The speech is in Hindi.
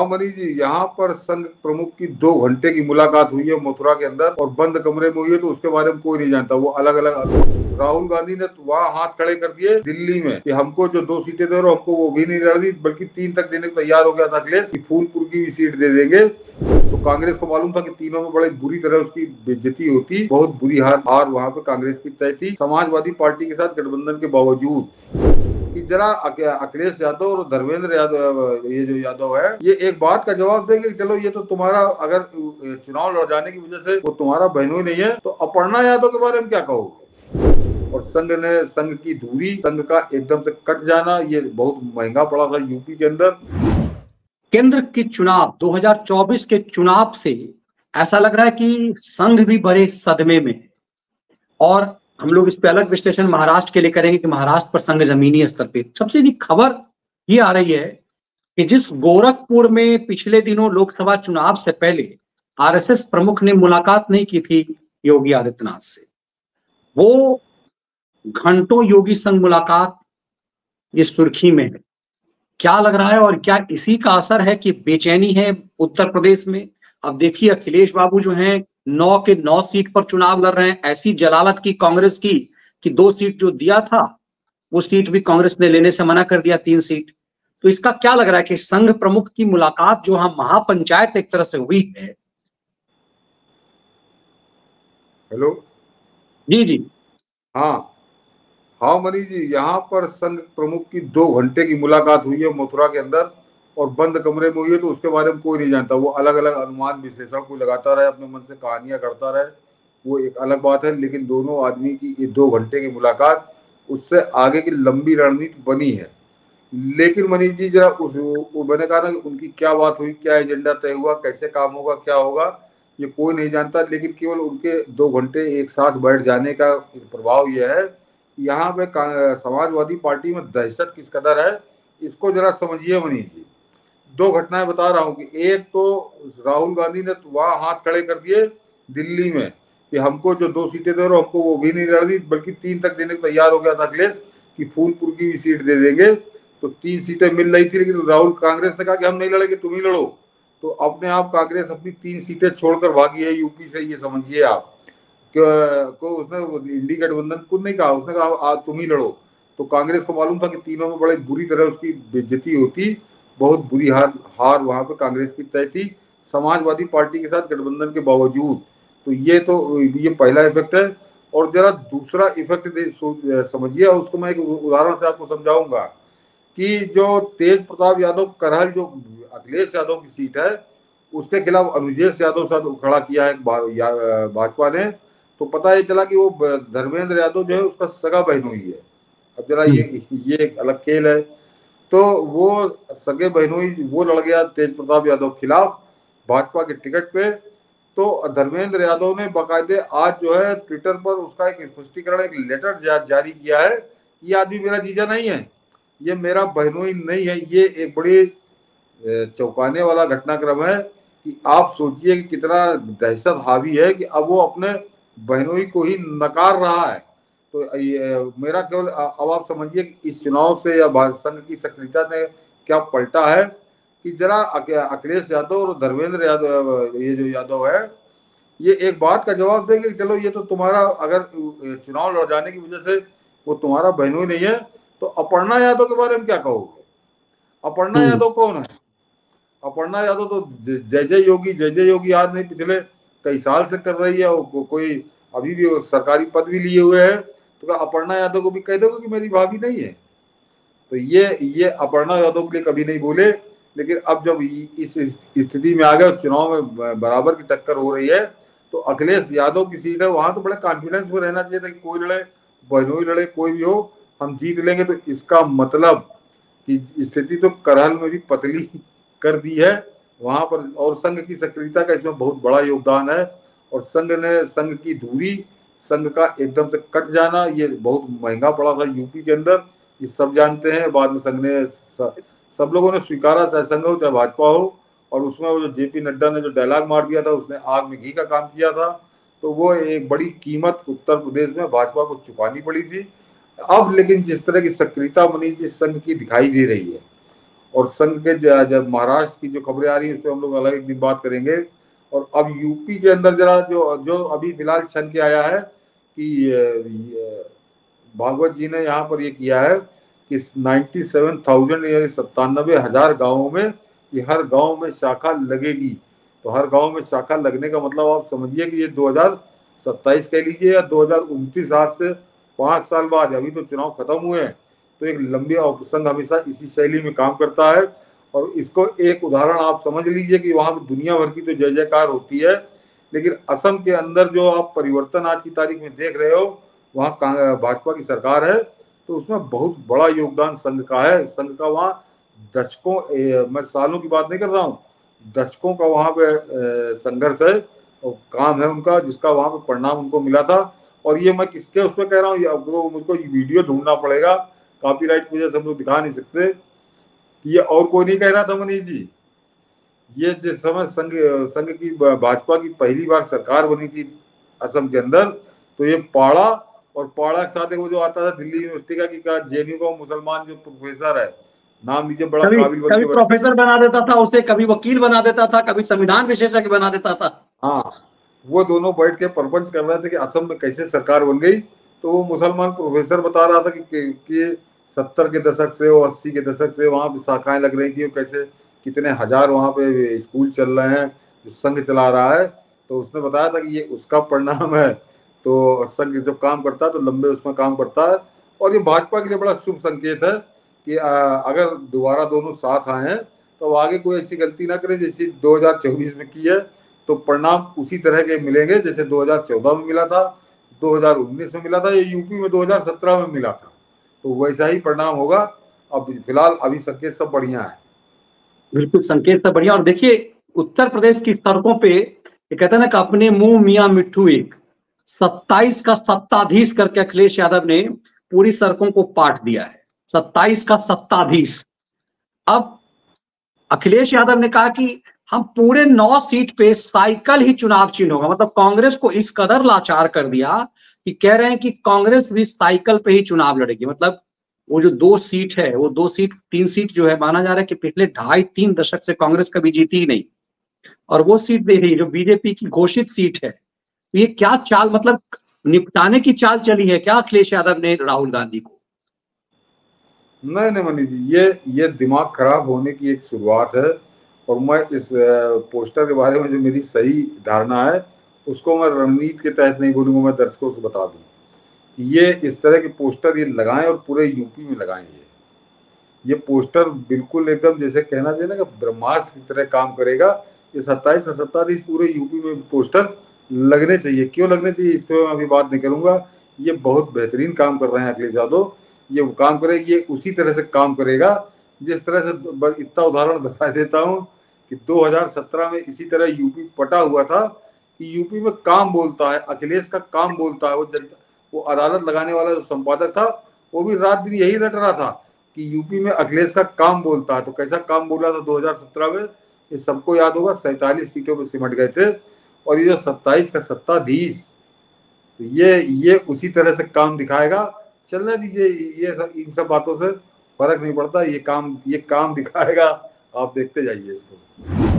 हाँ मनीष जी, यहाँ पर संघ प्रमुख की 2 घंटे की मुलाकात हुई है मथुरा के अंदर और बंद कमरे में हुई है, तो उसके बारे में कोई नहीं जानता। वो अलग अलग राहुल गांधी ने तो वहाँ हाथ खड़े कर दिए दिल्ली में कि हमको जो 2 सीटें दे रहे हो, हमको वो भी नहीं लड़नी, बल्कि 3 तक देने को तैयार हो गया था अखिलेश कि फूलपुर की भी सीट दे देंगे। तो कांग्रेस को मालूम था कि तीनों में बड़े बुरी तरह उसकी बेइज्जती होती, बहुत बुरी हार वहाँ पे कांग्रेस की तय थी समाजवादी पार्टी के साथ गठबंधन के बावजूद। कि जरा अखिलेश यादव और धर्मेंद्र यादव, ये जो यादव है, ये एक बात का जवाब देंगे कि चलो ये तो तुम्हारा, अगर चुनाव लड़ जाने की वजह से वो तुम्हारा बहनोई नहीं है, तो अपर्णा यादव के बारे में क्या कहोगे? और संघ की दूरी, संघ का एकदम से कट जाना, ये बहुत महंगा पड़ा था यूपी के अंदर। केंद्र के चुनाव 2024 के चुनाव से ऐसा लग रहा है कि संघ भी बड़े सदमे में है। और हम लोग इस पे अलग विश्लेषण महाराष्ट्र के लिए करेंगे कि महाराष्ट्र पर संघ जमीनी स्तर पे सबसे बड़ी खबर ये आ रही है कि जिस गोरखपुर में पिछले दिनों लोकसभा चुनाव से पहले आरएसएस प्रमुख ने मुलाकात नहीं की थी योगी आदित्यनाथ से, वो घंटों योगी संग मुलाकात ये सुर्खी में है। क्या लग रहा है और क्या इसी का असर है कि बेचैनी है उत्तर प्रदेश में? अब देखिए अखिलेश बाबू जो हैं 9 के 9 सीट पर चुनाव लड़ रहे हैं। ऐसी जलालत की कांग्रेस की कि 2 सीट जो दिया था वो सीट भी कांग्रेस ने लेने से मना कर दिया, 3 सीट। तो इसका क्या लग रहा है कि संघ प्रमुख की मुलाकात जो हम महापंचायत एक तरह से हुई है। हेलो जी जी। हाँ हाँ मनीष जी, यहाँ पर संघ प्रमुख की 2 घंटे की मुलाकात हुई है मथुरा के अंदर और बंद कमरे में हुई है, तो उसके बारे में कोई नहीं जानता। वो अलग अलग अनुमान विश्लेषण कोई लगाता रहे, अपने मन से कहानियां करता रहे, वो एक अलग बात है। लेकिन दोनों आदमी की ये 2 घंटे की मुलाकात, उससे आगे की लंबी रणनीति बनी है। लेकिन मनीष जी जरा मैंने कहा ना कि उनकी क्या बात हुई, क्या एजेंडा तय हुआ, कैसे काम होगा, क्या होगा, ये कोई नहीं जानता। लेकिन केवल उनके 2 घंटे एक साथ बैठ जाने का प्रभाव यह है, यहाँ पे समाजवादी पार्टी में दहशत किस कदर है, इसको जरा समझिए मनीष जी। 2 घटनाएं बता रहा हूँ कि एक तो राहुल गांधी ने वहां हाथ खड़े कर दिए दिल्ली में कि हमको जो 2 सीटें दे रहे हो, हमको वो भी नहीं लड़नी, बल्कि 3 तक देने को तैयार हो गया था अखिलेश कि फूलपुर की भी सीट दे देंगे। तो 3 सीटें मिल रही थी, लेकिन राहुल कांग्रेस ने कहा कि हम नहीं लड़ेंगे, तुम ही लड़ो। तो अपने आप कांग्रेस अपनी 3 सीटें छोड़कर भागी है यूपी से, ये समझिए आप। को उसने इंडी गठबंधन को नहीं कहा, उसने कहा तुम ही लड़ो। तो कांग्रेस को मालूम था कि तीनों में बड़े बुरी तरह उसकी बेइज्जती होती, बहुत बुरी हार वहां पे कांग्रेस की तय थी समाजवादी पार्टी के साथ गठबंधन के बावजूद। तो ये पहला इफेक्ट है। और जरा दूसरा इफेक्ट समझिए, उसको मैं एक उदाहरण से आपको समझाऊंगा कि जो तेज प्रताप यादव करहल, जो अखिलेश यादव की सीट है, उसके खिलाफ अनुजेश यादव साथ खड़ा किया है भाजपा ने। तो पता ये चला कि वो धर्मेंद्र यादव जो है उसका सगा बहनोई है। अब जरा ये एक अलग खेल है। तो वो सगे बहनोई वो लड़ गया तेज प्रताप यादव खिलाफ भाजपा के टिकट पे। तो धर्मेंद्र यादव ने बाकायदे आज जो है ट्विटर पर उसका एक स्पष्टीकरण, एक लेटर जारी किया है। ये आदमी मेरा जीजा नहीं है, ये मेरा बहनोई नहीं है। ये एक बड़ी चौंकाने वाला घटनाक्रम है कि आप सोचिए कि कितना दहशत हावी है कि अब वो अपने बहनोई को ही नकार रहा है। तो ये मेरा केवल अब आप समझिए कि इस चुनाव से या संघ की सक्रियता ने क्या पलटा है कि जरा अखिलेश यादव और धर्मेंद्र यादव, ये जो यादव है, ये एक बात का जवाब देंगे कि चलो ये तो तुम्हारा, अगर चुनाव लड़ जाने की वजह से वो तुम्हारा बहनोई नहीं है, तो अपर्णा यादव के बारे में क्या कहोगे? अपर्णा यादव कौन है? अपर्णा यादव तो जय जय योगी आज नहीं, पिछले कई साल से कर रही है। कोई अभी भी सरकारी पद भी लिए हुए है, तो क्या अपर्णा यादव को भी कह दोगे कि मेरी भाभी नहीं है? तो ये अपर्णा यादव के लिए कभी नहीं बोले। लेकिन अब जब इस स्थिति में आ गए, चुनाव में बराबर की टक्कर हो रही है, तो अखिलेश यादव की सीट है, वहां तो बड़े कॉन्फिडेंस में रहना चाहिए था कि कोई लड़े, बहनोई लड़े, कोई भी हो, हम जीत लेंगे। तो इसका मतलब कि स्थिति तो करहल में भी पतली कर दी है वहां पर। और संघ की सक्रियता का इसमें बहुत बड़ा योगदान है। और संघ की दूरी, संघ का एकदम से कट जाना, ये बहुत महंगा पड़ा था यूपी के अंदर, ये सब जानते हैं। बाद में संघ ने सब लोगों ने स्वीकारा, चाहे संघ हो चाहे भाजपा हो। और उसमें वो जो जेपी नड्डा ने जो डायलॉग मार दिया था, उसने आग में घी का काम किया था। तो वो एक बड़ी कीमत उत्तर प्रदेश में भाजपा को चुकानी पड़ी थी। अब लेकिन जिस तरह की सक्रियता मनीष जी संघ की दिखाई दे रही है, और संघ के जब महाराष्ट्र की जो खबरें आ रही है उस पर हम लोग अलग एक दिन बात करेंगे। और अब यूपी के अंदर जरा जो जो अभी फिलहाल छन के आया है कि भागवत जी ने यहाँ पर ये किया है कि 97,000 यानी 97,000 गाँवों में कि हर गांव में शाखा लगेगी। तो हर गांव में शाखा लगने का मतलब आप समझिए कि ये 2027 कह लीजिए या 2029, आज से 5 साल बाद, अभी तो चुनाव खत्म हुए हैं। तो एक लंबी संघ हमेशा इसी शैली में काम करता है। और इसको एक उदाहरण आप समझ लीजिए कि वहां पर दुनिया भर की तो जय जयकार होती है, लेकिन असम के अंदर जो आप परिवर्तन आज की तारीख में देख रहे हो, वहाँ भाजपा की सरकार है, तो उसमें बहुत बड़ा योगदान संघ का है। संघ का वहाँ दशकों, मैं सालों की बात नहीं कर रहा हूँ, दशकों का वहाँ पे संघर्ष है और काम है उनका, जिसका वहाँ पे परिणाम उनको मिला था। और ये मैं किसके उस पर कह रहा हूँ, मुझको वीडियो ढूंढना पड़ेगा, कॉपीराइट की वजह से हम लोग दिखा नहीं सकते। ये और कोई नहीं कह रहा था मनीष जी, ये जिस समय संघ की भाजपा की पहली बार सरकार बनी थी असम के अंदर, तो ये पाड़ा, और पाड़ा के साथ वो जो आता था दिल्ली यूनिवर्सिटी का कि जेएनयू का मुसलमान जो प्रोफेसर है, नाम लीजिए, बड़ा कभी काबिल बन कभी के। प्रोफेसर बना देता था उसे, कभी वकील बना देता था, कभी संविधान विशेषज्ञ बना देता था। हाँ, वो दोनों बैठ के प्रपंच कर रहे थे कि असम में कैसे सरकार बन गई। तो वो मुसलमान प्रोफेसर बता रहा था कि 70 के दशक से और 80 के दशक से वहाँ पे शाखाएं लग रही थी, और कैसे कितने हजार वहाँ पे स्कूल चल रहे हैं जो संघ चला रहा है। तो उसने बताया था कि ये उसका परिणाम है। तो संघ जब काम करता है तो लंबे उसमें काम करता है, और ये भाजपा के लिए बड़ा शुभ संकेत है कि अगर दोबारा दोनों साथ आए हैं तो आगे कोई ऐसी गलती ना करें जैसी 2024 में की है। तो परिणाम उसी तरह के मिलेंगे जैसे 2014 में मिला था, 2019 में मिला था, या यूपी में 2017 में मिला था। तो वैसा ही परिणाम होगा। अब फिलहाल अभी संकेत सब बढ़िया है। बिल्कुल, संकेत तो बढ़िया। और देखिए, उत्तर प्रदेश की सड़कों पे ये कहते हैं ना कि अपने मुंह मियां मिट्ठू एक, 27 का सत्ताधीश करके अखिलेश यादव ने पूरी सड़कों को पाट दिया है। 27 का सत्ताधीश। अब अखिलेश यादव ने कहा कि हम पूरे 9 सीट पे साइकिल ही चुनाव चिन्ह होगा। मतलब कांग्रेस को इस कदर लाचार कर दिया कि कह रहे हैं कि कांग्रेस भी साइकिल पे ही चुनाव लड़ेगी। मतलब वो जो 2 सीट है, वो 2 सीट 3 सीट जो है, माना जा रहा है कि पिछले 2.5-3 दशक से कांग्रेस कभी जीती ही नहीं, और वो सीट दे रही जो बीजेपी की घोषित सीट है। तो ये क्या चाल, मतलब निपटाने की चाल चली है क्या अखिलेश यादव ने राहुल गांधी को? नहीं नहीं मनीष जी, ये दिमाग खराब होने की एक शुरुआत है। और मैं इस पोस्टर के बारे में जो मेरी सही धारणा है उसको मैं रणनीति के तहत नहीं बोलूंगा, मैं दर्शकों से बता दूं। ये इस तरह के पोस्टर ये लगाएं और पूरे यूपी में लगाएं। ये पोस्टर बिल्कुल एकदम जैसे कहना चाहिए ना कि ब्रह्मास्त्र की तरह काम करेगा। ये 27 का सत्ताधीश पूरे यूपी में पोस्टर लगने चाहिए। क्यों लगने चाहिए इस पर मैं अभी बात नहीं करूंगा। ये बहुत बेहतरीन काम कर रहे हैं अखिलेश यादव। ये काम करेगा, ये उसी तरह से काम करेगा जिस तरह से, इतना उदाहरण बता देता हूँ कि 2017 में इसी तरह यूपी पटा हुआ था कि यूपी में काम बोलता है, अखिलेश का काम बोलता है। वो अदालत लगाने वाला जो संपादक था वो भी रात दिन यही रट रहा था कि यूपी में अखिलेश का काम बोलता है। तो कैसा काम बोला था 2017 में, ये सबको याद होगा। 47 सीटों पर सिमट गए थे। और ये जो 27 का सत्ताधीश, तो ये उसी तरह से काम दिखाएगा। चलने दीजिए, इन सब बातों से फर्क नहीं पड़ता। ये काम दिखाएगा। आप देखते जाइए इसको।